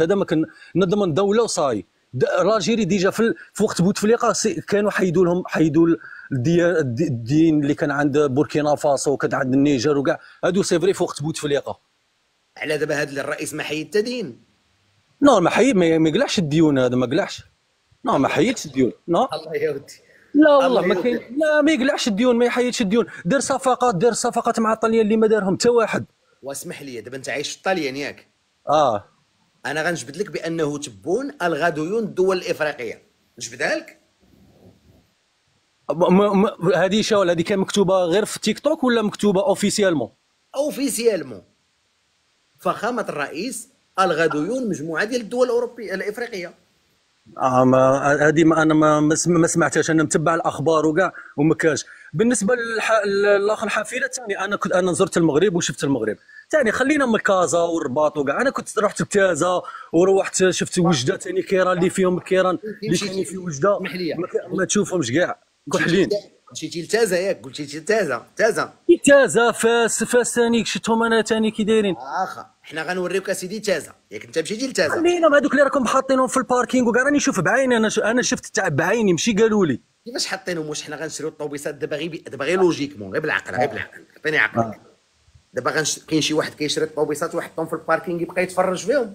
هذا ما كان نضمن دوله وصاي. الجيري ديجا في وقت بوتفليقه كانوا حيدوا الدين اللي كان عند بوركينا فاسو وكان عند النيجر وكاع هادو سي فري في وقت بوتفليقه. على دابا هذا الرئيس ما حيد تدين. نو ما قلعش الديون، هذا ما قلعش. نو ما حيدش الديون. نو الله يا ودي. لا والله ما كاين. لا ما يقلعش الديون، ما يحيدش الديون. دار صفقات مع الطليان اللي ما دارهم حتى واحد. واسمح لي، دابا انت عايش في الطليان ياك؟ اه انا غنجبد لك بانه تبون الغى ديون الدول الافريقيه، نجبدها لك. هذه شاول، هذه كان مكتوبه غير في تيك توك ولا مكتوبه اوفيسيالمون؟ اوفيسيالمون فخامه الرئيس الغى ديون مجموعه ديال الدول الاوروبيه الافريقيه. ما هذه ما انا ما سمعتهاش، انا متبع الاخبار وكاع وما كاش. بالنسبه للاخ الحافله ثاني، انا زرت المغرب وشفت المغرب ثاني. خلينا من كازا والرباط وكاع. انا كنت رحت لتازا وروحت شفت وجده ثاني، كيران اللي فيهم كيران اللي كاينين في وجده ما تشوفهمش كاع كحلين. مشيتي لتازا ياك؟ قلتي تازا فاس ثاني شفتهم انا ثاني كي دايرين. حنا غنوريوك اسيدي تازا ياك انت مشيتي لتازا. خلينا هذوك اللي راكم حاطينهم في الباركينغ وكاع راني نشوف بعيني. انا شفت بعيني ماشي قالوا لي. كيفاش حاطينهم؟ واش حنا غنشريو الطوبيسات دابا غير لوجيكمون، غير بالعقل عطيني عقلك. دابا كاين شي واحد كيشري الطوبيسات ويحطهم في الباركينغ يبقى يتفرج فيهم.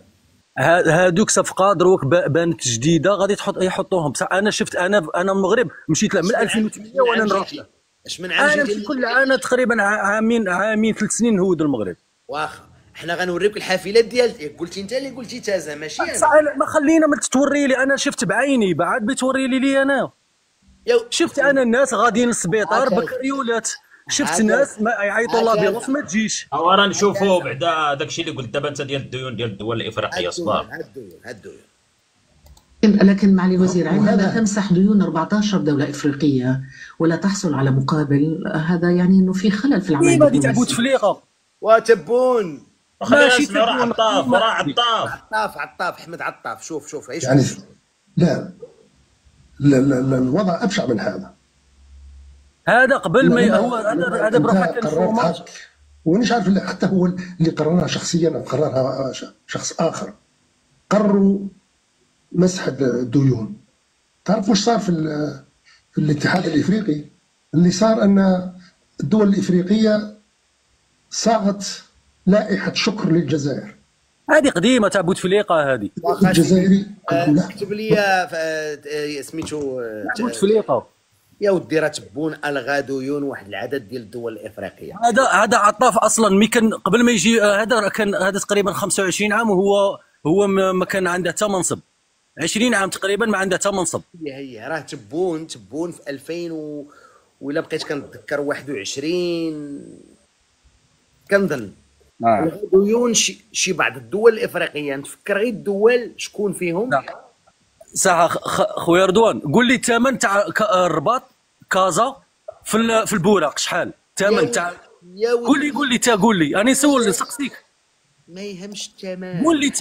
هادوك صفقه دروك بانت جديده غادي يحطوهم. بصح انا شفت، انا من المغرب مشيت من 2008 وانا نروح. اش من عام جيتي؟ انا كل عام تقريبا عامين 3 سنين نهود المغرب. واخا حنا غنوريوك الحافلات ديالك. قلتي انت اللي قلتي تازا ماشي انا. ما خلينا ما توري لي، انا شفت بعيني بعد بتوري لي انا. شفت انا الناس غاديين للسبيطار بكريولات، شفت ناس ما يعيطوا الله بيغص ما تجيش. راه نشوفوا بعدا داكشي اللي قلت دابا انت ديال الديون ديال الدول الافريقيه صباح. هادو لكن معالي الوزير عندما تمسح ديون 14 دولة إفريقية ولا تحصل على مقابل، هذا يعني أنه في خلل في العملية. ما دي تعبوا تفليقة وتبون ماشي راه عطاف، راه عطاف احمد عطاف. شوف عيش يعني لا الوضع ابشع من هذا. هذا قبل ما هو هذا بروحه كان قررت، ومش عارف حتى هو اللي قررها شخصيا او قررها شخص اخر. قرروا مسح الديون. تعرف وش صار في الاتحاد الافريقي؟ اللي صار ان الدول الافريقيه صاغت لائحه شكر للجزائر. هذه قديمه تاع بوتفليقه هذه. الجزائري كتب لي سميتو بوتفليقه يا ودي. راه تبون الغى ديون واحد العدد ديال الدول الافريقيه. هذا عطاف اصلا مي كان قبل ما يجي هذا تقريبا 25 عام وهو ما كان عنده حتى منصب. 20 عام تقريبا ما عنده حتى منصب. هي راه تبون في 2000 ولا بقيت كنتذكر 21 كنظن. ديون شي بعض الدول الافريقيه، نتفكر غير الدول شكون فيهم. ساعه خويا رضوان قول لي الثمن تاع الرباط كازا في البوراق شحال الثمن تاع؟ قول لي انا نسقسيك. ما يهمش الثمن. قول لي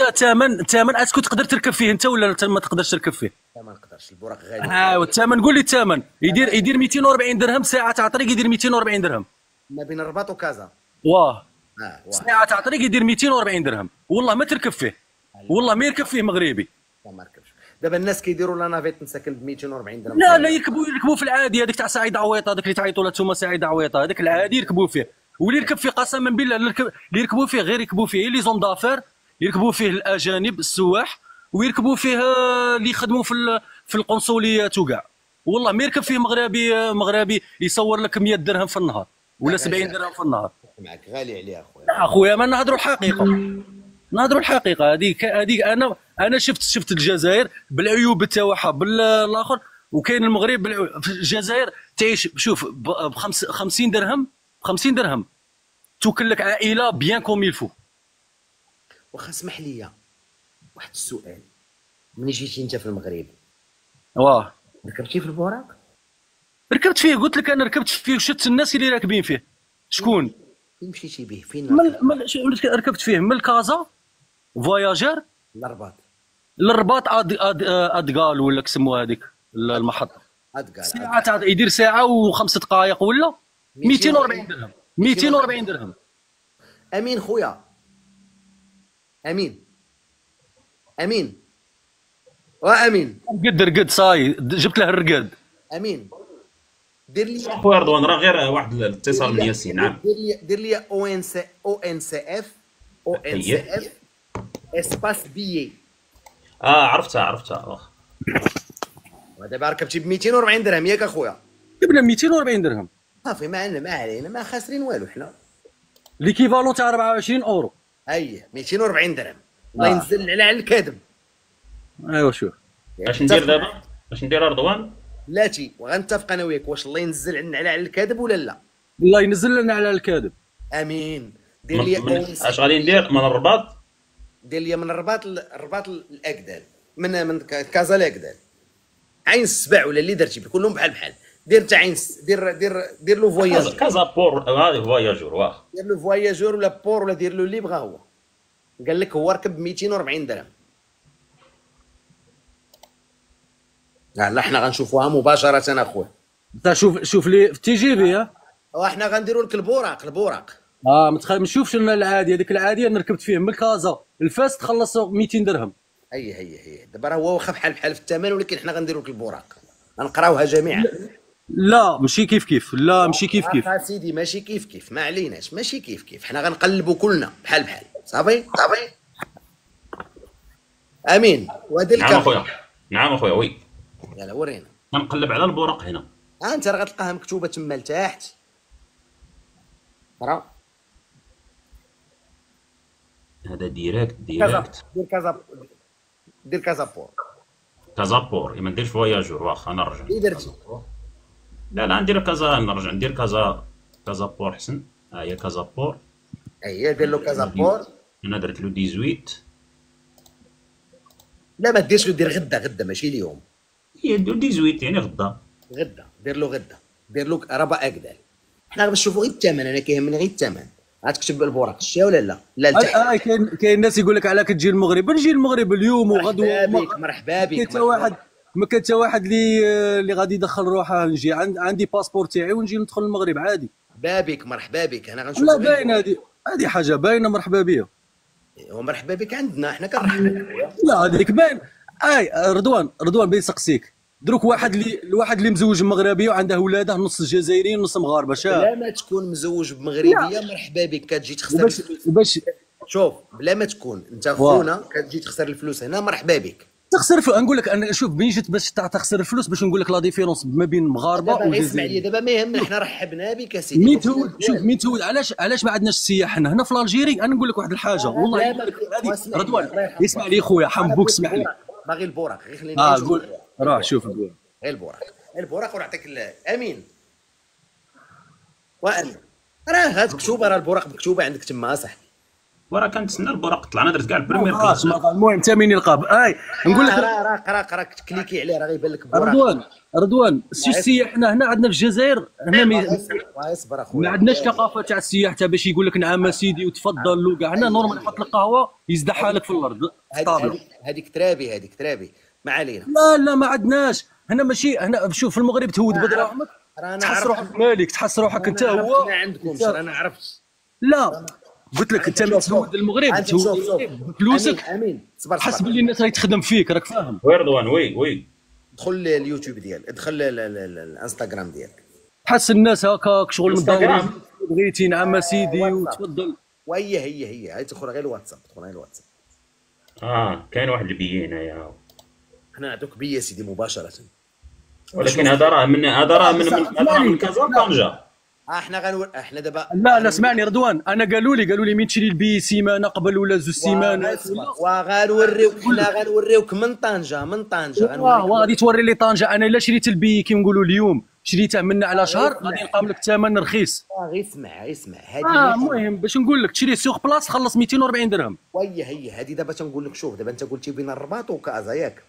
الثمن اسكو تقدر تركب فيه انت ولا ما تقدرش تركب فيه؟ لا ما نقدرش، البوراق غالي. والثمن قول لي الثمن. يدير 240 درهم ساعه تاع طريق، يدير 240 درهم ما بين الرباط وكازا. واه ساعه تاع طريق يدير 240 درهم. والله ما تركب فيه، والله ما يركب فيه مغربي. ما ركبش. دابا الناس كيديروا لا نافيت نساكن ب 240 درهم. لا يركبوا في العادي هذيك تاع سعيد عويطه، هذيك اللي تعيطوا لها انتم سعيد عويطه، هذاك العادي يركبوا فيه. واللي يركب فيه قسما بالله اللي يركبوا فيه غير يركبوا فيه لي زون دافير، يركبوا فيه الاجانب السواح، ويركبوا فيه اللي يخدموا في القنصليات وكاع. والله ما يركب فيه مغربي يصور لك 100 درهم في النهار ولا 70 درهم في النهار. معك غالي عليه اخويا. لا اخويا ما نهضروا الحقيقه. هذيك انا شفت الجزائر بالعيوب تاعها بالاخر، وكاين المغرب في الجزائر تعيش. شوف ب 50 درهم توكل لك عائله بيان كوم يلفو. واخا اسمح لي واحد السؤال. ملي جيتي انت في المغرب ركبتي في البوراق؟ ركبت فيه، قلت لك انا ركبت فيه وشفت الناس اللي راكبين فيه. شكون؟ فين مشيتي به؟ فين ركبت فيه؟ من الكازا فواياجر للرباط ادقال ولا كسموها هذيك المحطه. ساعه يدير ساعه و5 دقائق ولا 240 درهم. 240 درهم. امين خويا، امين امين وامين رقد صاي جبت له الرقاد. امين دير لي خويا رضوان راه غير واحد الاتصال من ياسين. نعم دير لي او ان سي اف اسباس بيي. عرفتها واخا. ودابا ركبتي ب 240 درهم ياك اخويا. جبنا 240 درهم صافي ما عندنا ما علينا ما خاسرين والو حنا. ليكيفالون تاع 24 اورو. اي 240 درهم الله ينزل على الكاذب. ايوا شوف اش ندير دابا؟ اش ندير رضوان؟ بلاتي وغنتفق انا وياك واش الله ينزل عندنا على الكاذب ولا لا. الله ينزل لنا على الكاذب. امين. دير لي اش غادي ندير من الرباط؟ دير لي من الرباط الاكدال من كازا الاكدال عين السبع ولا اللي درتي كلهم بحال دير تاع عين دير لو فواياجور كازا بور هذه فواياجور واخا. دير لو فواياجور ولا بور ولا دير له اللي بغا هو. قال لك هو ركب ب 240 درهم. لا حنا غنشوفوها مباشره اخويا. انت شوف لي في تي جي بي. وحنا غنديروا لك البوراق. ما نشوفش لنا العاديه هذيك العاديه انا ركبت فيه من كازا الفاس تخلص 200 درهم. هي دابا راه هو واخا بحال في الثمن ولكن حنا غنديروا لك البوراق غنقراوها جميعا. لا ماشي كيف لا ماشي كيف سيدي ماشي كيف ما عليناش ماشي كيف حنا غنقلبوا كلنا بحال صافي. امين وهذا الكافي. نعم اخويا وي. يلا ورينا. غنقلب على البوراق هنا. انت راه غتلقاها مكتوبه تما لتحت. راه هذا ديريكت. دير كازابور. ما نديرش فواياجور واخا نرجع. اللي درتي لا ندير كازا نرجع ندير كازابور حسن. ها هي كازابور. اييه دير له كازابور. انا درت له 18. لا ما ديرش له دير غدا ماشي اليوم. هي دير 18 يعني غدا. دير له ربع اكدال. حنا باش نشوفوا غير الثمن انا كيهمني غير الثمن. غتكتب البوراق شتيها ولا لا لتحت. كاين الناس يقول لك على كتجي المغرب نجي المغرب اليوم وغدوه. مرحبا بك. ما كان حتى واحد اللي غادي يدخل روحه. نجي عندي باسبور تاعي ونجي ندخل المغرب عادي. مرحبا بك انا غنشوف. لا باينه هذه حاجه باينه مرحبا بها. ومرحبا بك عندنا حنا كنرحبوا بك. لا هذيك باين. رضوان بيسقسيك دروك واحد اللي مزوج مغربيه وعنده ولاده نص جزائريين نص مغاربه. بلا ما تكون مزوج بمغربيه مرحبا بك كتجي تخسر باش شوف بلا ما تكون انت خونا كتجي تخسر الفلوس هنا مرحبا بك. تخسر نقول لك انا شوف بين جيت باش تخسر الفلوس باش نقول لك لا ديفيرونس ما بين مغاربه وجزائريين. اسمع لي دابا ما يهمنا حنا رحبنا بك سيدي. مين تهود علاش ما عندناش السياح هنا في الجيري. انا نقول لك واحد الحاجه والله رضوان اسمع لي خويا حمبوك اسمح لي. باغي البوراق غير خليني قول روح شوف غير البوراق ونعطيك امين وامين. راه هاد مكتوبه راه البوراق مكتوبه عندك تما صاحبي. وراه كنتسنى البوراق طلع. انا درت كاع البريمير كلاس. المهم انت مين يلقاب نقول لك راه قرا تكليكي عليه راه غيبان لك البوراق. رضوان السياح هنا عندنا في الجزائر هنا اصبر اخويا ما عندناش ثقافه تاع السياح تاع باش يقول لك نعم سيدي وتفضل وكاع. هنا نورمال يحط لك قهوه يزدحها لك في الارض. هذيك ترابي ما علينا. لا ما عندناش هنا. ماشي هنا شوف في المغرب تهود بدراهمك تحس روحك مالك تحس روحك انت هو. ما عندكمش انا عرفت. لا قلت لك انت تهود المغرب تهود فلوسك. امين صبر حس باللي الناس راهي تخدم فيك راك فاهم. وي رضوان وي دخل اليوتيوب ديالك ادخل الانستغرام ديالك. حس الناس هكاك شغل مدورين بغيتي نعم سيدي وتفضل. هي تدخل غير الواتساب. كاين واحد البي هنايا. حنا نعطوك بيا سيدي مباشره. ولكن هذا راه من كازا طنجه. احنا دابا لا اسمعني رضوان انا قالوا لي مين تشري البي سيمانه قبل ولا 2 سيمانات وغنوريوك من طنجه غادي توري لي طنجه. انا الا شريت البي كي نقولوا اليوم شريته منا على شهر غادي نلقى لك ثمن رخيص. غير اسمع هذه المهم باش نقول لك تشري سوق بلاص خلص 240 درهم. هي هذه دابا تنقول لك شوف دابا انت قلتي بين الرباط وكازا ياك.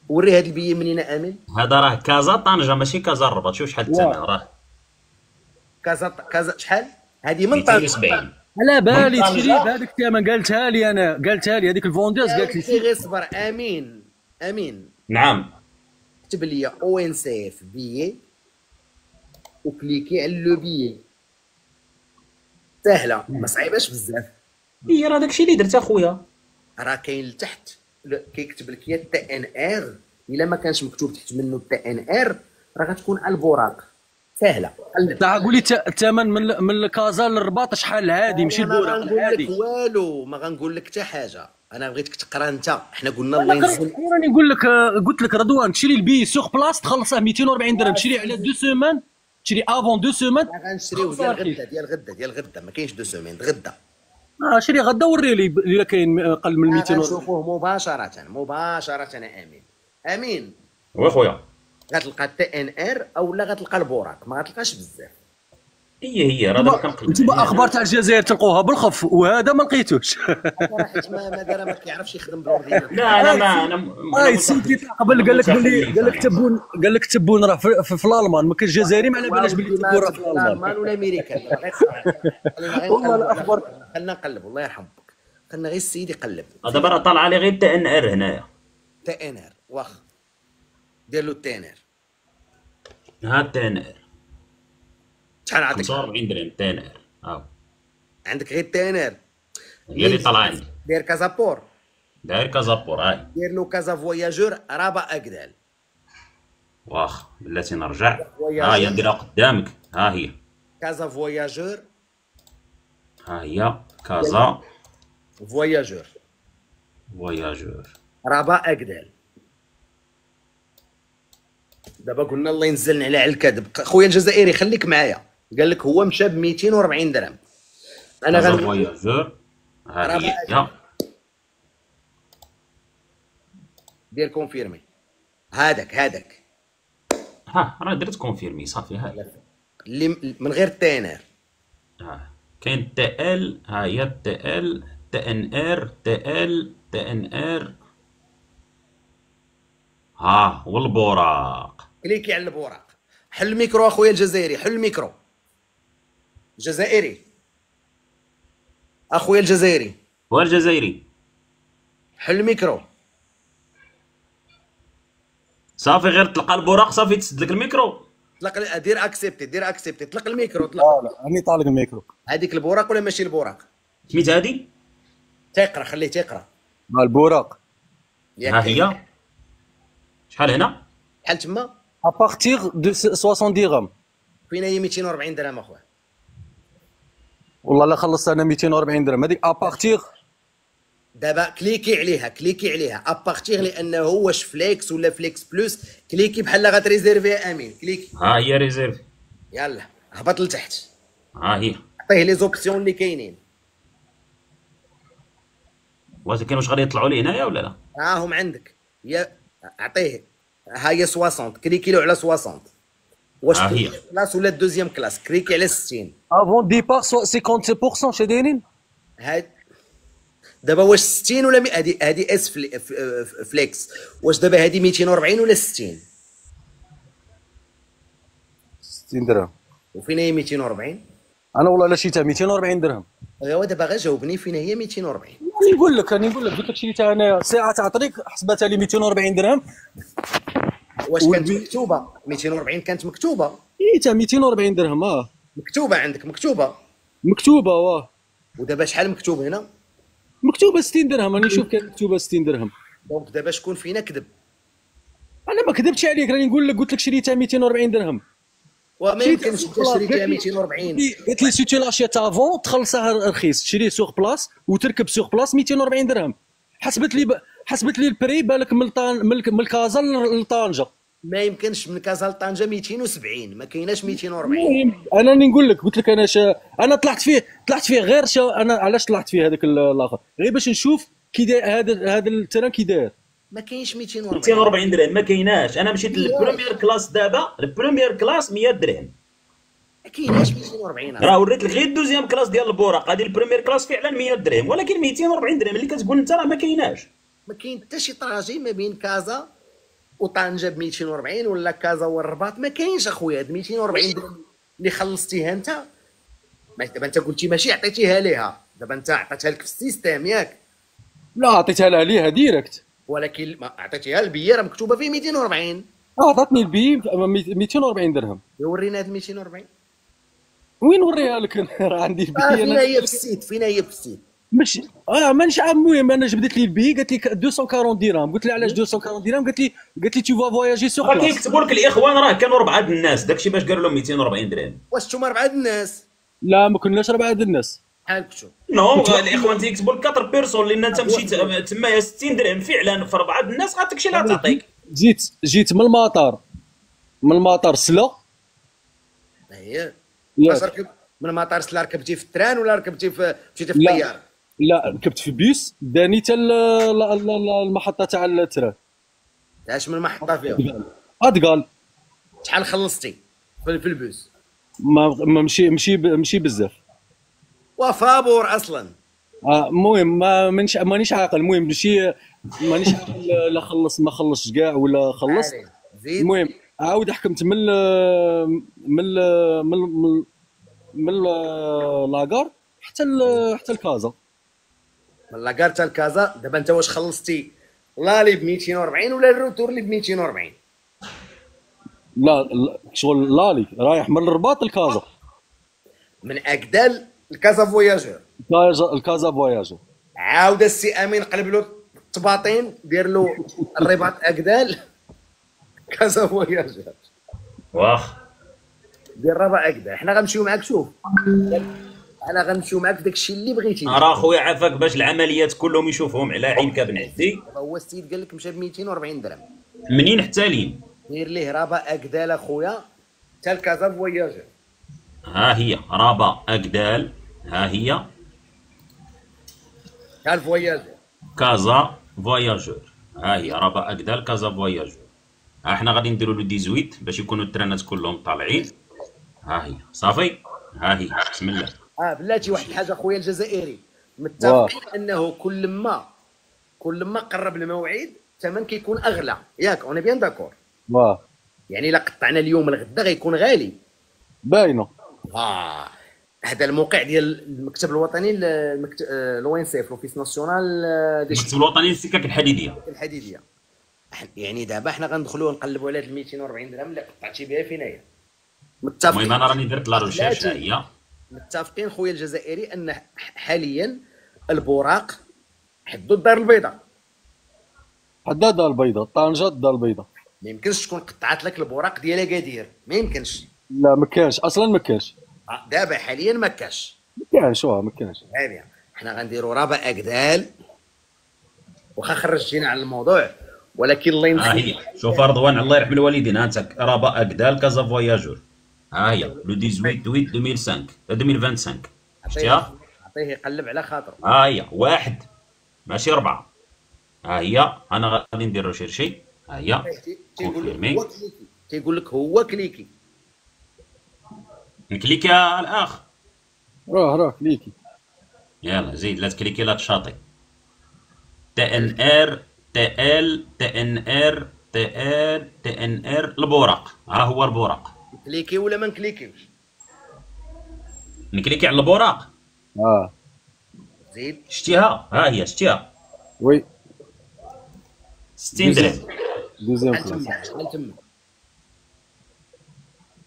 وري هذا البي منين امين. هذا راه كازا طنجه ماشي كازا الرباط. شوف شحال الثمن راه كازا شحال هذه من طنجه. على بالي تشري بهذاك الثمن. قالتها لي هذيك الفونديز قالت لي غير صبر. امين نعم كتب لي او ان سي اف بي وكليكي على لو بي. سهله ما صعيباش بزاف. هي راه داكشي اللي درت اخويا. راه كاين لتحت كيكتب لك يا تي ان ار، الا ما كانش مكتوب تحت منه تي ان ار راه غتكون على البوراق سهله. قلب تاع قول لي الثمن من الكازا للرباط شحال عادي، ماشي ما البوراق غنقول العادي. لك والو، ما غنقول لك حتى حاجه، انا بغيتك تقرا انت. حنا قلنا انا الله ينزل. راني نقول لك، قلت لك رضوان تشري البي سوغ بلاص تخلصه 240 درهم، تشري على 2 سيمان، تشري افون 2 سيمان. ما غنشريو ديال غدا ما كاينش 2 سيمين غدا. شري غدا وري لي الا كاين اقل من 240. غنشوفوه مباشره امين. امين وي خويا. غتلقى تي ان ار اولا غتلقى البوراق، ما غتلقاش بزاف. هي راه دابا كنقلب. انتوما اخبار تاع الجزائر تلقوها بالخف، وهذا ما لقيتوش. حيت ما دار ما كيعرفش يخدم بالاورديناتور. لا انا سيدي قبل قال لك تبون راه في الالمان، ما كاينش جزائري ما على بالناش باللي تبون راه في الالمان ولا امريكان. والله الاخبار. خلينا نقلب الله يرحمك، خلينا غير السيد يقلب. دابا راه طالع لي غير تي ان ار هنايا. تي ان ار واخا دير له تي ان ار. ها تي ان ار شحال نعطيك؟ 45 درهم تي ان ار. عندك غير تي ان ار هي اللي طالعه عندي. دير كازابور، داير كازابور. هاي دير له كازا فواياجور رابع اكدال. واخا بلاتي نرجع. ها هي نديرها قدامك. ها هي كازا فواياجور، ها هي كازا فواياجور فواياجور رابع اكدال. دابا قلنا الله ينزلنا على الكذب. خويا الجزائري خليك معايا، قال لك هو مشى ب 240 درهم. انا كازا فواياجور. ها هي دير كونفيرمي. هذاك ها راه درت كونفيرمي صافي. هاي اللي من غير تينر. كاين تي ال. ها هي تي ال تي ان ار تي ال تي ان ار. ها والبوراق. كليكي على البوراق. حل الميكرو اخويا الجزائري، حل الميكرو. الجزائري اخويا الجزائري. هو الجزائري. حل الميكرو. صافي غير تلقى البوراق صافي تسد لك الميكرو. طلق دير اكسبتي طلق الميكرو طلق. لا راني طالق الميكرو. هذيك البوراق ولا ماشي البوراق؟ سميت هادي تقرا خليه تقرا. البوراق ها هي شحال هنا بحال تما ابارتيغ دو 60 درهم. فين هي 240 درهم اخويا؟ والله لا خلصت انا 240 درهم هذيك ابارتيغ. دابا كليكي عليها ابارتيغ، لانه واش فليكس ولا فليكس بلس. كليكي بحال غتريزيرفي امين. كليكي. ها هي ريزيرف. يلا هبط لتحت. ها هي عطيه لي زوبسيون اللي كاينين. واش كاين واش غادي يطلعوا لي هنايا ولا لا؟ راهم عندك. يا عطيه. ها هي 60 كليكي له على 60. واش هي كلاس ولا دوزيام كلاس؟ كليكي على 60. افون ديبار 50% شي دايرين. هاد دابا واش 60 ولا هادي اس فليكس. واش دابا هادي 240 ولا 60 درهم؟ وفين هي 240؟ انا والله لا شريتها 240 درهم. ايوا دابا غير جاوبني فين هي 240. راني نقول لك قلت لك شريتها انا ساعه تاع طريق حسبتها لي 240 درهم. واش كانت مكتوبه 240؟ كانت مكتوبه. شريتها 240 درهم. مكتوبه عندك مكتوبه واه. ودابا شحال مكتوب هنا؟ مكتوبه 60 درهم. راني نشوف كانت مكتوبه 60 درهم. دونك دابا شكون فينا كذب؟ انا ما كذبتش عليك، راني نقول لك قلت لك شريتها 240 درهم. وما يمكنش تشريتها 240. قلت لي سي تو لاشيت افون تخلصها رخيص، تشري سوغ بلاص وتركب سوغ بلاص 240 درهم. حسبت لي البري بالك من الكازا لطنجه. ما يمكنش من كازا لطنجه 270، ما كايناش 240. انا راني نقول لك قلت لك انا طلعت فيه غير انا علاش طلعت فيه هذاك الاخر غير باش نشوف كي داير هذا التران كي داير. ما كاينش 240. 240 درهم ما كايناش. انا مشيت للبريمير كلاس دابا، البريمير كلاس 100 درهم. ما كايناش 240. راه وريت لك غير الدوزيام كلاس ديال البوراق. هذه البريمير كلاس فعلا 100 درهم، ولكن 240 درهم اللي كتقول انت راه ما كايناش. ما كاين حتى شي طراجي ما بين كازا وطنجه ب 240 ولا كازا والرباط. ما كاينش اخويا. هاد 240 درهم اللي خلصتيها انت، دابا انت قلتي ماشي عطيتيها ليها، دابا انت عطيتها لك في السيستيم ياك؟ لا عطيتها لها ديريكت. ولكن ما عطيتيها البيه راه مكتوبه فيه 240. عطاتني البي 240 درهم. ورينا هاد 240. وين نوريها لك؟ راه عندي البي. فين هي في السيت؟ مش مانيش عارف. المهم انا جبدت لي البي، قالت لي 240 درهم، قلت لها علاش 240 درهم؟ قالت لي تو فا فواياجي سوغ راه بلاص. كيكتبوا لك الاخوان راه كانوا 4 الناس، داكشي باش قالوا لهم 240 درهم. واش نتوما 4 الناس لا ما كناش 4 الناس. بحال كنتو؟ نو الاخوان تيكتبوا لك 4 بيرسون، لان انت مشيت تمايا 60 درهم فعلا في 4 الناس، غاداك الشيء اللي غتعطيك. جيت من المطار سلا. هي ياك. واش ركب من المطار سلا؟ ركبتي في التران ولا ركبتي في مشيتي في الطياره؟ لا ركبت في بيس داني حتى المحطه تاع التران. عاش من المحطه فيها؟ ادقال. شحال خلصتي في البوس؟ ما مشي بزاف. وفابور اصلا. المهم مانيش عاقل. المهم مانيش عاقل لا خلص ما خلصش كاع ولا خلصت. زيد. المهم عاود حكمت من لاكار حتى الكازا. من لاكار حتى الكازا. دابا انت واش خلصتي لالي ب 240 ولا الروتور اللي ب 240؟ لا شغل لالي رايح من الرباط لكازا. من اكدال الكازا فواياجور. الكازا فواياجور. عاود السي امين قلب له الطباطين، دير له الرباط اكدال كازا فواياجور. واخ دير ربع اكدال. حنا غنمشيو معاك. شوف انا غنمشيو معاك في داك الشيء اللي بغيتي. راه خويا عافاك باش العمليات كلهم يشوفهم على عينك بن عزي. هو السيد قال لك مشى ب 240 درهم. منين حتى لين؟ دير ليه ربع اكدال اخويا حتى الكازا فواياجور. ها هي رابا اكدال، ها هي حتى الفواياجور كازا فواياجور، ها هي رابا اكدال كازا فواياجور. ها حنا غادي نديرو له 18 باش يكونوا الترانات كلهم طالعين. ها هي صافي، ها هي بسم الله. بلاتي واحد الحاجه خويا الجزائري، متفقين انه كل ما قرب الموعد الثمن كيكون اغلى، ياك اوني بيان داكور؟ واه يعني الا قطعنا اليوم الغدا غيكون غالي. باينه. هذا الموقع ديال المكتب الوطني لو ان سي لوفيس ناسيونال المكتب الوطني للسكك الحديديه. يعني دابا حنا غندخلوا نقلبوا على هاد 240 درهم اللي قطعتي بها فينايا. متفقين. المهم انا راني درت لا ريشيرش. هي متفقين خويا الجزائري ان حاليا البوراق حدوا الدار البيضاء. حدا الدار البيضاء، طنجه الدار البيضاء. ما يمكنش تكون قطعت لك البوراق ديال اكادير، ما يمكنش. لا ما كانش اصلا، ما كانش. دابا حاليا ما كاش. ما كانش. هادي حنا غنديروا رابع اكدال. واخا خرجتينا على الموضوع ولكن الله ينخليك. هي شوف رضوان الله يرحم الوالدين، ها انت رابا اكدال كازا فواياجور. ها هي لو 18 2005 2025 شفتيها؟ عطيه يقلب على خاطره. ها هي واحد ماشي 4. ها هي انا غادي ندير ريشيرشي. ها هي تيقول لك هو كليكي. نكليكي يا الاخ. راه كليكي. يلا زيد، لا تكليكي لا تشاطي. تي ان ار تي ال تي ان ار تي ان ار البوراق. ها هو البوراق. نكليكي ولا ما نكليكيوش؟ نكليكي على البوراق. زيد. شتيها؟ ها هي شتيها؟ وي 60 درهم. دوزيام كلاس. شحال تما؟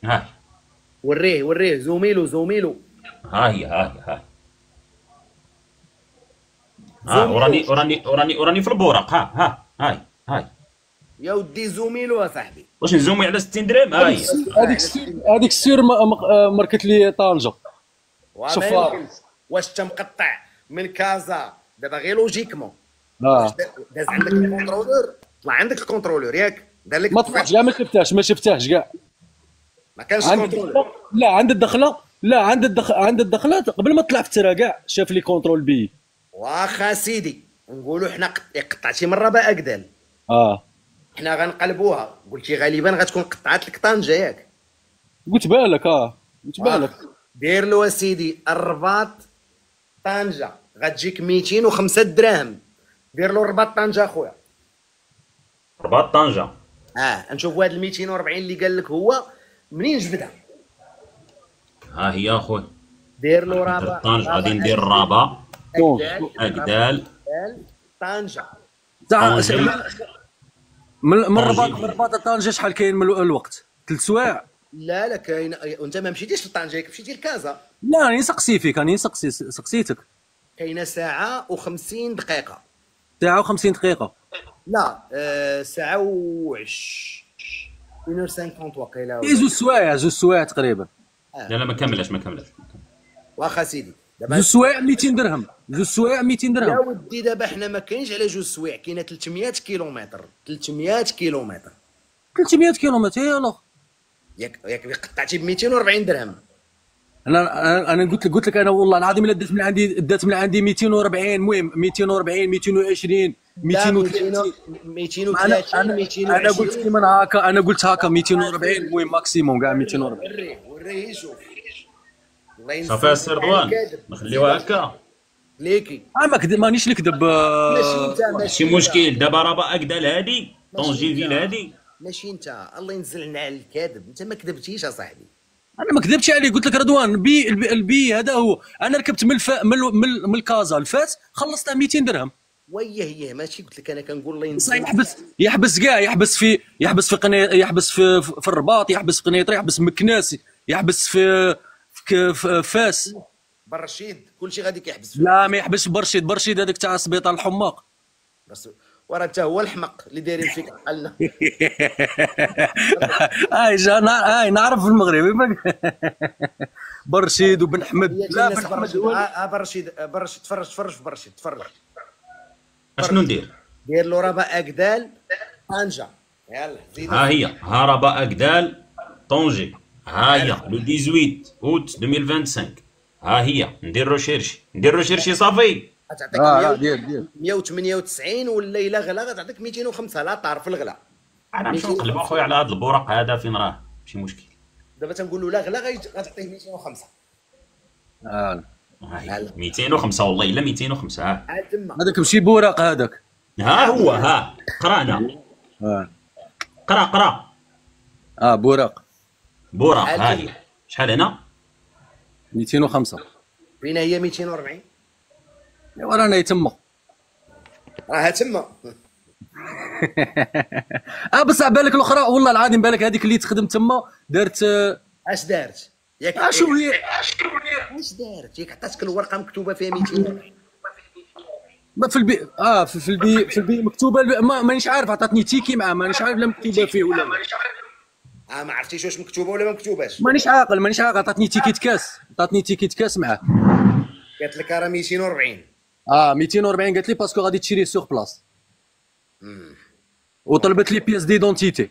ها وريه زوميلو. ها هي وراني في البوراق. هاي يا ودي زوميلو اصاحبي. واش نزومي على 60 درهم؟ ها هي هذيك السير ماركت لي طنجه. شوف واش انت مقطع من كازا دابا غير لوجيكمون. داز عندك الكونترولور، طلع عندك الكونترولور ياك دار لك. ما طلعش كاع، ما شفتهش كاع. ما كانش كونترولور. لا عند الدخله قبل ما طلع في الترا كاع شاف لي كونترول بي. واخا سيدي نقولوا حنا قطعتي من ربع اكدال. حنا غنقلبوها. قلتي غالبا غتكون قطعت لك طنجه ياك. قلت بالك. دير له اسيدي الرباط طنجه غتجيك 205 دراهم. دير له الرباط طنجه اخويا. رباط طنجه. نشوفوا هاد 240 اللي قال لك هو منين جبدها. ها هي اخويا. دير له رابع طنجه. غادي ندير رابع اكدال طنجه. من رباط طنجه شحال كاين من الوقت؟ 3 سوايع. لا كاين. وانت ما مشيتيش لطنجه، كيف مشيتي لكازا؟ لا راني نسقسي فيك، راني سقسيتك. كاينه ساعه و50 دقيقه. ساعه و50 دقيقه. لا ساعه و 1:50 وقيله. زوج سوايع تقريبا. لا ما كملش واخا سيدي دابا زوج سوايع 200 درهم. زوج سوايع 200 درهم. يا ودي دابا حنا ما كاينش على جوج سوايع، كاينه 300 كيلومتر. 300 كيلومتر 300 كيلومتر يلاه. ياك قطعتي ب 240 درهم. انا قلت لك انا والله العظيم الا دات من عندي 240. المهم 240 220 230 220. انا قلت كيما هكا، انا قلت هكا 240 المهم ماكسيموم كاع 240. وريه يشوف. صافي السي رضوان نخليوها هكا ليكي. مانيش نكذب. ماشي مشكل. دابا راه اكدال هادي طونجيفيل هادي ماشي انت. الله ينزل لنا على الكذب. انت ما كذبتيش اصاحبي. انا ما كذبتش عليك. قلت لك رضوان البي هذا هو. انا ركبت من الكازا الفاس خلصتها 200 درهم. هي ماشي قلت لك انا كنقول الله ينزل. يحبس كاع. يحبس في يحبس في الرباط، يحبس في قنيطره، يحبس في مكناس، يحبس في فاس. برشيد كلشي غادي كيحبس. لا ما يحبسش برشيد هذاك تاع السبيطار الحماق. بس وراه انت هو الحمق اللي دايرين فيك بحالنا. نعرف في المغرب. برشيد وبن حمد. لا بن حمد برشيد تفرج في برشيد تفرج. اشنو ندير؟ دير له ربا اكدال طنجه. يلا زيد. ها هي ربا اكدال طونجي. ها هي لو 18 اوت 2025. ها هي ندير روشيرشي صافي. غتعطيك دير 198 والليله غلا غتعطيك 205. لا طار في الغلا. انا نمشيو نقلبوا اخويا على هذا البوراق هذا فين راه ماشي مشكل. دابا تنقول له لا غلا غتعطيه 205. 205 والله الا 205. عاد تما هذاك ماشي بوراق هذاك. ها هو قرانا. قرا بوراق. ها هي شحال هنا 205. فين هي 240. ورانا يتما. راها تما. بصح بالك الاخرى والله العظيم بالك هذيك اللي تخدم تما دارت. اش دارت؟ ياك شنو هي؟ اش دارت؟ ياك عطاتك الورقه مكتوبه فيها 200. ما في البي في البي مكتوبه. مانيش عارف عطاتني تيكي معاه. مانيش عارف لا مكتوبه فيه ولا ما عرفتيش واش مكتوبه ولا ما مكتوباش. مانيش عاقل. عطاتني تيكيت كاس معاه. قالت لك راه 240. 240 قالت لي باسكو غادي تشري سوغ بلاص. وطلبت لي بياس ديدونتيتي.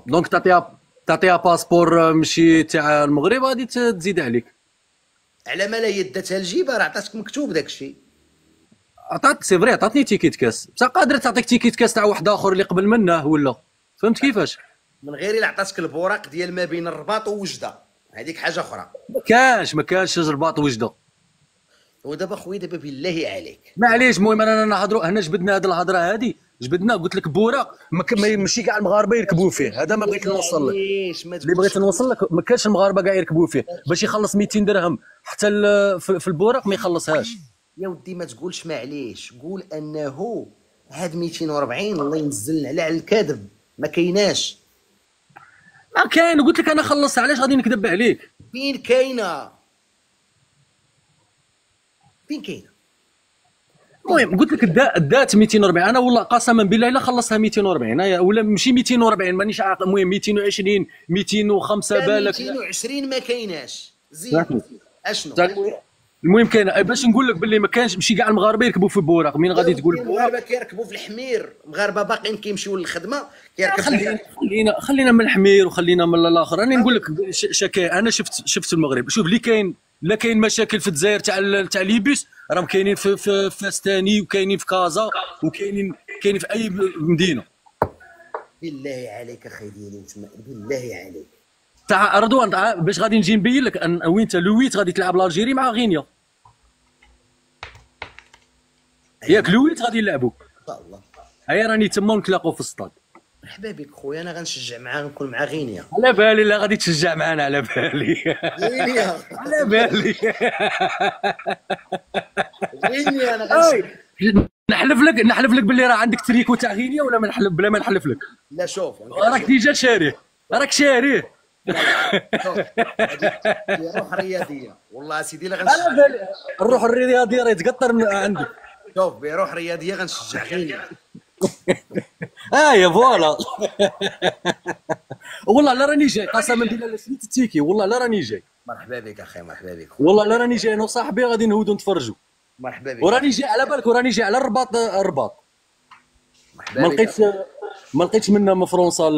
دونك تعطيها باسبور ماشي تاع المغرب غادي تزيد عليك. على ما لا هي داتها الجيبه راه عطاتك مكتوب داك الشيء. سي فري عطاتني تيكيت كاس بصح قادره تعطيك تيكيت كاس تاع واحد اخر اللي قبل منه ولا فهمت كيفاش. من غير الا عطاتك البوراق ديال ما بين الرباط ووجده هذيك حاجه اخرى. ما كانش الرباط وجده. ودابا خويا دابا بالله عليك معليش. المهم انا نهضروا هنا جبدنا هذه الهضره هذه قلت لك بوراق ماشي كاع المغاربه يركبوا فيه. هذا ما بغيت نوصل لك. اللي بغيت نوصل لك ما كانش المغاربه كاع يركبوا فيه باش يخلص 200 درهم حتى في البوراق ما يخلصهاش. يا ودي ما تقولش معليش. قول انه هاد 240 الله ينزل على الكذب ما كايناش. ما كاين. قلت لك انا خلصت. علاش غادي نكذب عليك؟ فين كاينه؟ المهم قلت لك دات 240. انا والله قسما بالله الا خلصتها 240 ولا ماشي 240 مانيش عاقل. المهم 220 205 بالك. 220 ما كايناش. زين اشنو؟ المهم كاين باش نقول لك باللي ما كانش ماشي كاع المغاربه يركبوا في البوراق. من غادي تقول المغاربه كيركبوا في الحمير. المغاربه باقيين كيمشيو للخدمه كيركب. خلينا من الحمير وخلينا من الاخر. انا نقول لك شكاية. انا شفت المغرب. شوف اللي كاين لا كاين مشاكل في الجزائر تاع ليبيس راهم كاينين في فاستاني وكاينين في كازا وكاينين في اي مدينه. بالله عليك اخي ديالي بالله عليك. تاع رضوان باش غادي نجي نبين لك ان وين انت لويت غادي تلعب لالجيري مع غينيا. ياك لويت غادي يلعبوا ان شاء الله. هيا راني تما نتلاقوا في السطاد. مرحبا بك خويا. انا غنشجع معاه نكون مع غينيا. على بالي لا غادي تشجع معنا. على بالي غينيا على بالي غينيا. انا نحلف لك باللي راه عندك تريكو تاع غينيا ولا ما نحلف بلا ما نحلف لك. لا شوف راك ديجا شاريه. شوف، هذه روح رياضيه والله سيدي لا انا غنشجع. بالي الروح الرياضيه راه يتقطر من عندك. شوف بروح رياضيه غنشجع غير. يا فوالا. والله لا راني جاي قسما بالله لا شريت التيكي، والله لا راني جاي. مرحبا بك اخي، مرحبا بك. والله لا راني جاي انا وصاحبي غادي نهودو نتفرجوا. مرحبا بك. وراني جاي على بالك، وراني جاي على الرباط. مرحبا ما بك. لقيتش من فرنسا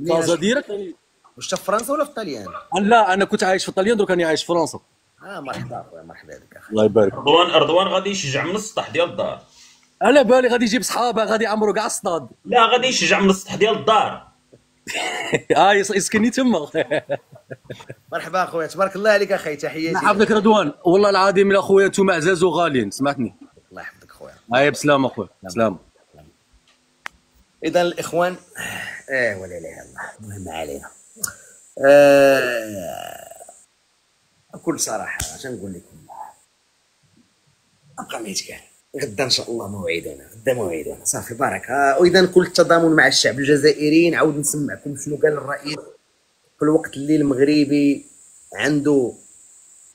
كازا ديريكت. واش في فرنسا ولا في الطليان؟ لا انا كنت عايش في الطليان، درك راني عايش في فرنسا. مرحبا اخويا، مرحبا بك اخي. الله يبارك. رضوان غادي يشجع من السطح ديال الدار. على بالي غادي يجيب صحابه، غادي يعمروا كاع الصطاد. لا غادي يشجع من السطح ديال الدار. يسكنني تما. مرحبا اخويا، تبارك الله عليك اخي، تحياتي. حافظك رضوان، والله العظيم يا خويا انتم عزاز وغاليين، سمعتني. الله يحفظك اخويا. بسلامه اخويا، بسلامه. اذا الاخوان ولا اله الا الله، المهم ما علينا. بكل صراحه اش نقول لكم، ابقى ما يتقال. غدا ان شاء الله موعدنا، غدا موعدنا صافي بركه. واذا كل التضامن مع الشعب الجزائري. نعاود نسمعكم شنو قال الرئيس في الوقت اللي المغربي عنده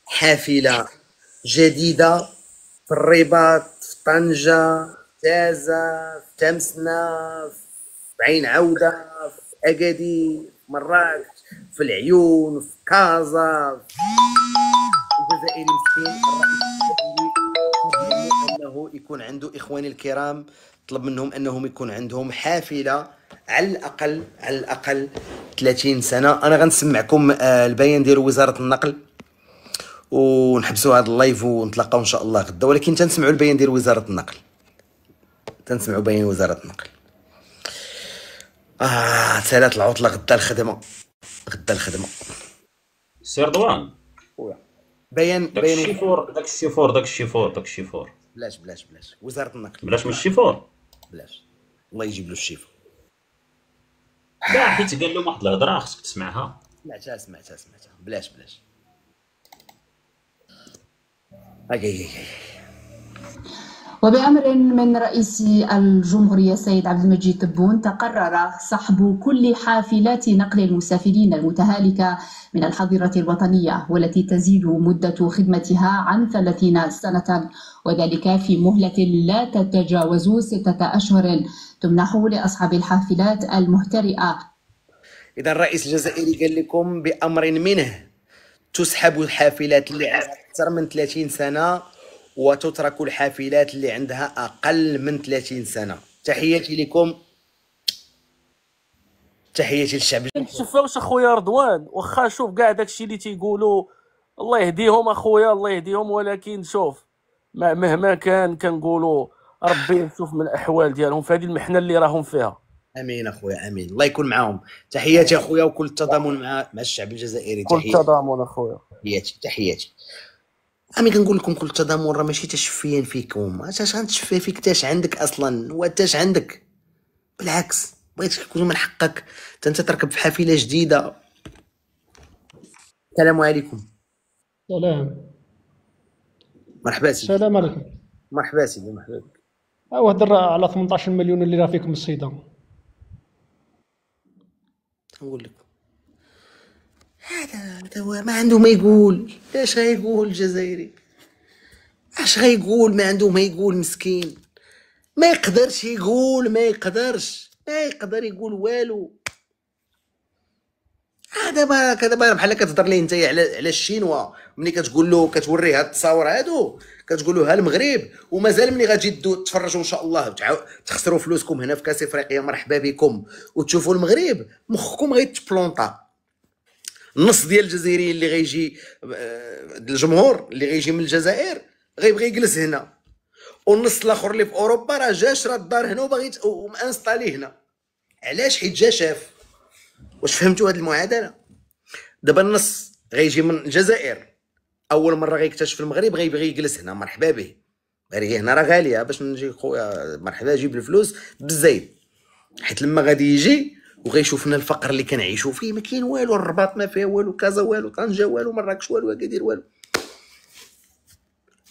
حافله جديده في الرباط، في طنجه، في تازه، في تمسنا، في عين عوده، في اكادير، في مراكش، في العيون، في كازا. الجزائري مسكين، الرئيس انه يكون عنده، اخواني الكرام طلب منهم انهم يكون عندهم حافله على الاقل 30 سنه. انا غنسمعكم البيان ديال وزاره النقل ونحبسوا هذا اللايف ونتلاقاو ان شاء الله غدا، ولكن تنسمعوا البيان ديال وزاره النقل. تنسمعوا بيان وزاره النقل. سالات العطله، غدا الخدمه، غدا الخدمه. سي رضوان بيان داك الشيفور بلاش وزاره النقل، بلاش من الشيفور، بلاش الله يجيب له الشفاء. لا حيت قال لهم واحد الهضره خصك تسمعها. سمعتها بلاش هاكي. وبأمر من رئيس الجمهورية السيد عبد المجيد تبون تقرر سحب كل حافلات نقل المسافرين المتهالكة من الحظيرة الوطنية، والتي تزيد مدة خدمتها عن 30 سنة، وذلك في مهلة لا تتجاوز 6 أشهر تمنح لأصحاب الحافلات المهترئة. إذا الرئيس الجزائري قال لكم بأمر منه تسحب الحافلات اللي عندها أكثر من 30 سنة وتترك الحافلات اللي عندها أقل من 30 سنة. تحياتي لكم، تحياتي للشعب. شوفوش اخويا رضوان، واخا شوف كاع داكشي اللي تيقولوا الله يهديهم اخويا، الله يهديهم، ولكن شوف مهما كان كنقولوا ربي يشوف من الاحوال ديالهم في هذه المحنه اللي راهم فيها. امين اخويا، امين، الله يكون معاهم. تحياتي اخويا، وكل التضامن مع الشعب الجزائري. كل التضامن اخويا، تحياتي. امي كنقول لكم كل التضامن راه ماشي تشفيا فيكم، اش غنتشفى فيك؟ تاش عندك اصلا؟ وتاش عندك؟ بالعكس بغيتك تكون من حقك انت تركب في حافله جديده. السلام عليكم. سلام. مرحبا سيدي. السلام عليكم. مرحبا سيدي، مرحبا بك. هضر على 18 مليون اللي راه فيكم الصيده. نقول لك هذا هو ما عنده ما يقول. اش غيقول الجزائري؟ اش غيقول؟ ما عنده ما يقول، مسكين ما يقدرش يقول، ما يقدر يقول والو. دابا بحال كتهضر ليه انت على الشينوا، ملي كتقول له كتوريه هاد التصاور هادو كتقول له ها المغرب، ومازال ملي غتجي تفرجوا ان شاء الله تخسروا فلوسكم هنا في كاس افريقيا، مرحبا بكم، وتشوفوا المغرب مخكم غيتبلونطا. النص ديال الجزائريين اللي غيجي، الجمهور اللي غيجي من الجزائر غيبغي يجلس هنا، والنص الاخر اللي في اوروبا راه جا شرا الدار هنا وباغي ومانستالي هنا. علاش؟ حيت جا شاف. واش فهمتوا هاد المعادله؟ دابا النص غيجي من الجزائر، اول مره غيكتشف المغرب غيبغي يجلس هنا، مرحبا به. غير هنا راه غاليه باش نجي خويا، مرحبا جيب الفلوس بالزايد، حيت لما غادي يجي وغيشوفنا الفقر اللي كنعيشوا فيه، ما كاين والو، الرباط ما فيه والو، كازا والو، طنجه والو، مراكش والو، اكادير والو.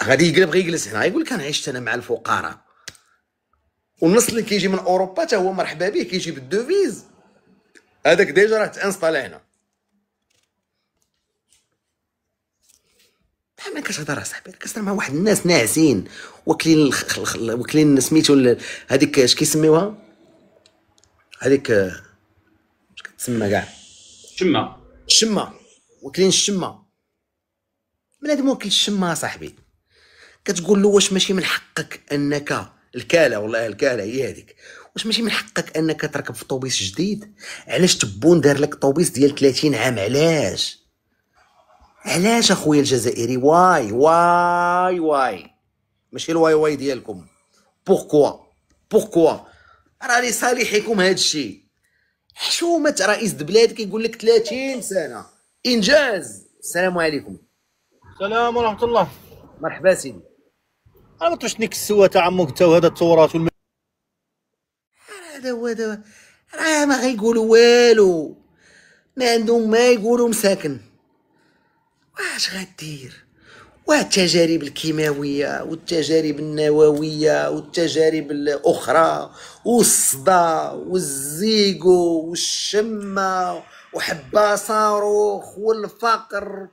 غادي يبغي يجلس هنا يقول لك انا عشت انا مع الفقراء. والنص اللي كيجي من اوروبا حتى هو مرحبا به، كيجي بالدوفيز، هذاك ديجا راه تانستالي هنا. ما كتهضر اصاحبي، كتهضر مع واحد الناس ناعسين واكلين واكلين سميتو هذيك اش كيسميوها هذيك اش كتسمى كاع الشمه واكلين الشمه. بنادم واكل الشمه صاحبي كتقول له واش ماشي من حقك انك الكاله، والله الكاله هي هذيك، واش ماشي من حقك انك تركب في طوبيس جديد؟ علاش تبون دار لك طوبيس ديال 30 عام؟ علاش اخويا الجزائري؟ واي ماشي الواي ديالكم. بوركوا راني صالحكم هذا الشيء. حشومه رئيس بلاد كيقول لك 30 سنه انجاز. السلام عليكم. السلام ورحمه الله. مرحبا سيدي. انا ما طرشت نيك السوا تاع عمك تا هذا التراث هذا هو دابا راه ما غيقولوا والو، ما عندهم ما يقولوا مساكن. واش غدير؟ والتجارب الكيماويه والتجارب النوويه والتجارب الاخرى والصدى والزيكو والشمه وحبه صاروخ والفقر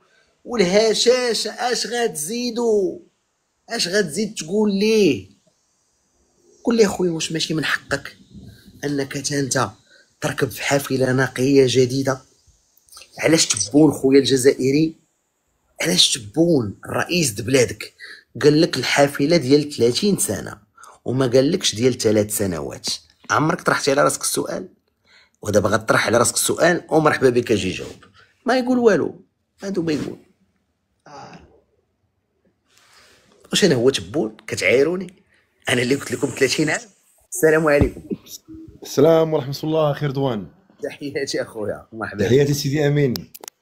والهشاشه، اش غتزيدوا؟ اش غتزيد تقول ليه؟ قول لي اخويا واش ماشي من حقك انك انت تركب في حافله نقيه جديده؟ علاش تبون خويا الجزائري؟ علاش تبون الرئيس د بلادك قال لك الحافله ديال 30 سنه وما قالكش ديال 3 سنوات؟ عمرك طرحتي على راسك السؤال؟ ودابا غطرح على راسك السؤال ومرحبا بك اجي جاوب. ما يقول والو، هادو ما يقول. واش انا هو تبون كتعايروني انا اللي قلت لكم 30 عام؟ السلام عليكم. السلام ورحمة الله. أخي رضوان، تحياتي اخويا. مرحبا. تحياتي سيدي أمين.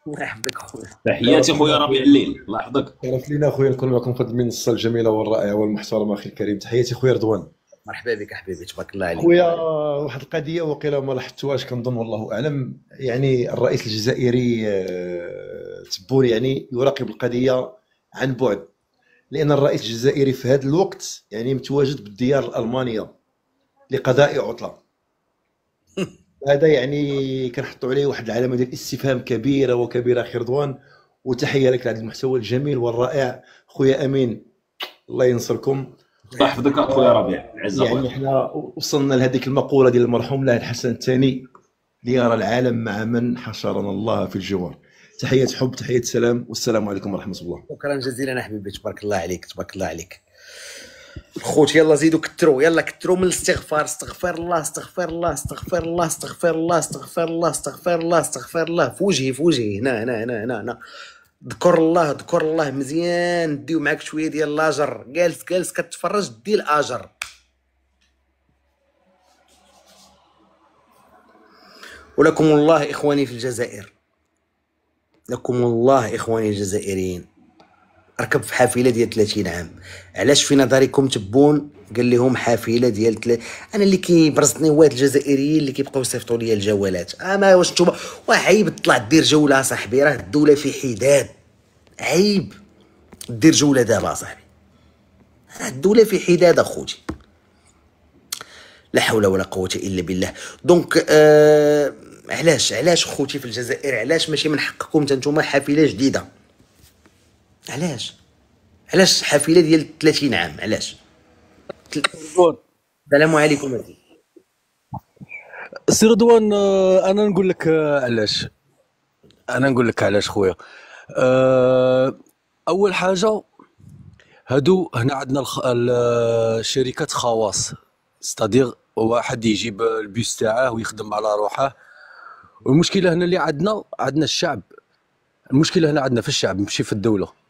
مرحبا بك خويا. تحياتي خويا ربيع الليل، الله يحفظك. شرف لينا خويا نكون معكم في هذه المنصة الجميلة والرائعة والمحترمة أخي الكريم. تحياتي خويا رضوان. مرحبا بك حبيبي، تبارك الله عليك. خويا واحد القضية وقيلا ما لاحظتوهاش كنظن والله أعلم، يعني الرئيس الجزائري تبون يعني يراقب القضية عن بعد، لأن الرئيس الجزائري في هذا الوقت يعني متواجد بالديار الألمانية لقضاء عطلة. هذا يعني كنحطوا عليه واحد العلامه ديال الاستفهام كبيره وكبيره. اخي رضوان، وتحيه لك على المحتوى الجميل والرائع خويا امين، الله ينصركم. الله يحفظك اخويا ربيع، عز يعني احنا وصلنا لهذيك المقوله ديال المرحوم لاهي الحسن الثاني، ليرى العالم مع من حشرنا الله في الجوار. تحيه حب، تحيه سلام، والسلام عليكم ورحمه الله. شكرا جزيلا حبيبي، تبارك الله عليك، تبارك الله عليك خوت. يلا زيدوا كثروا، يلا كثروا من الاستغفار. استغفر الله استغفر الله استغفر الله استغفر الله استغفر الله استغفر الله استغفر الله. في وجهي هنا ذكر الله مزيان. ديو معاك شويه ديال الاجر. جالس كتفرج دي الاجر. ولكم الله اخواني في الجزائر، لكم الله اخواني الجزائريين. ركب في حافله ديال 30 عام. علاش في نظركم تبون قال لهم حافله ديال انا اللي كيبرزني واد الجزائريين اللي كيبقاو يصيفطوا لي الجوالات. اما واش نتوما عيب تطلع دير جوله صاحبي؟ راه الدوله في حداد، عيب دير جوله دابا صاحبي، راه الدوله في حداد اخوتي. لا حول ولا قوه الا بالله. دونك علاش خوتي في الجزائر، علاش ماشي من حقكم نتوما حافله جديده؟ علاش حافله ديال 30 عام؟ علاش؟ السلام عليكم. سي رضوان، انا نقول لك علاش خويا. اول حاجه هادو هنا عندنا الشركات خواص، ستادير واحد يجيب البيس تاعه ويخدم على روحه. والمشكله هنا اللي عندنا الشعب. المشكله هنا عندنا في الشعب ماشي في الدوله.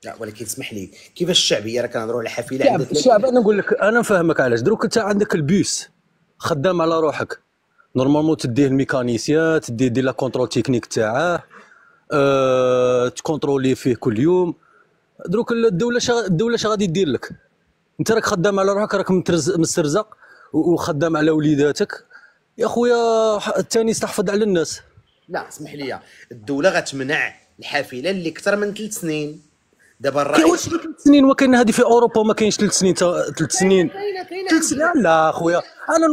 لا ولكن اسمح لي، كيفاش الشعبيه؟ راه كنهضروا على حافله عندك الشعب. انا نقول لك، انا نفهمك علاش. دروك انت عندك البيس خدام على روحك، نورمالمون تديه الميكانيسيان، تديه دير لا كونترول تكنيك تاعه، تكونترولي فيه كل يوم. دروك الدوله اش غادي دير لك؟ انت راك خدام على روحك، راك مسترزق وخدام على وليداتك يا خويا. الثاني استحفظ على الناس. لا اسمح لي، الدوله غتمنع الحافله اللي اكثر من 3 سنين. دابا الرئيس واش 3 سنين؟ وكاين هذه في اوروبا ما كاينش 3 سنين. 3 سنين لا خويا، انا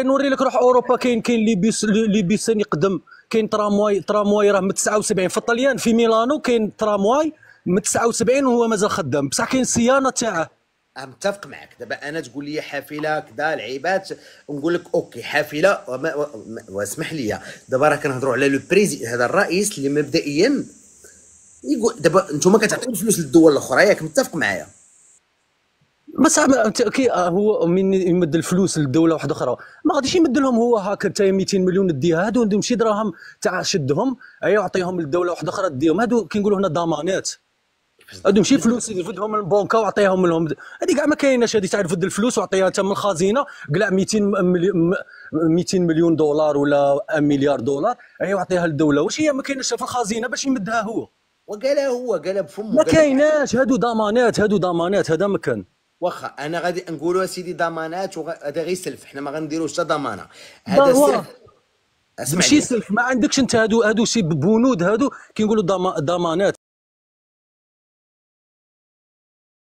نوري لك روح اوروبا. كاين لي بيسان يقدم. كاين ترامواي راه من 79 في الطليان، في ميلانو كاين ترامواي من 79 وهو مازال خدام، بصح كاين الصيانه تاعه. متفق معك. دابا انا تقول لي حافله كذا لعيبات نقول لك اوكي حافله واسمح لي، دابا راه كنهضروا على لو بريزي، هذا الرئيس اللي مبدئيا يقول دابا انتم كتعطيو الفلوس للدول الاخرى ياك، متفق معايا؟ بس هو من يمد الفلوس للدوله واحده اخرى ما غاديش يمد لهم هو هاكا انت 200 مليون ديها، هادو عندهم شي دراهم تاع شدهم يعطيهم للدوله واحده اخرى ديهم، هادو كنقولوا هنا ضمانات، هادو ماشي فلوس يفدهم من البنكه وعطيهم لهم، هذه كاع ما كايناش، هذه تعرف فد الفلوس وعطيها انت من الخزينه كاع 200 مليون دولار ولا 1 مليار دولار يعطيها للدوله، واش هي ما كايناش في الخزينه باش يمدها هو؟ وقالها بفمه ما كايناش، هادو ضمانات هذا ما كان. واخا انا غادي نقولوا اسيدي ضمانات هذا غير سلف، حنا ما غنديروش حتى ضمانه، هذا سلف. ماشي سلف، ما عندكش انت هادو شي بنود، هادو كينقولوا ضمانات.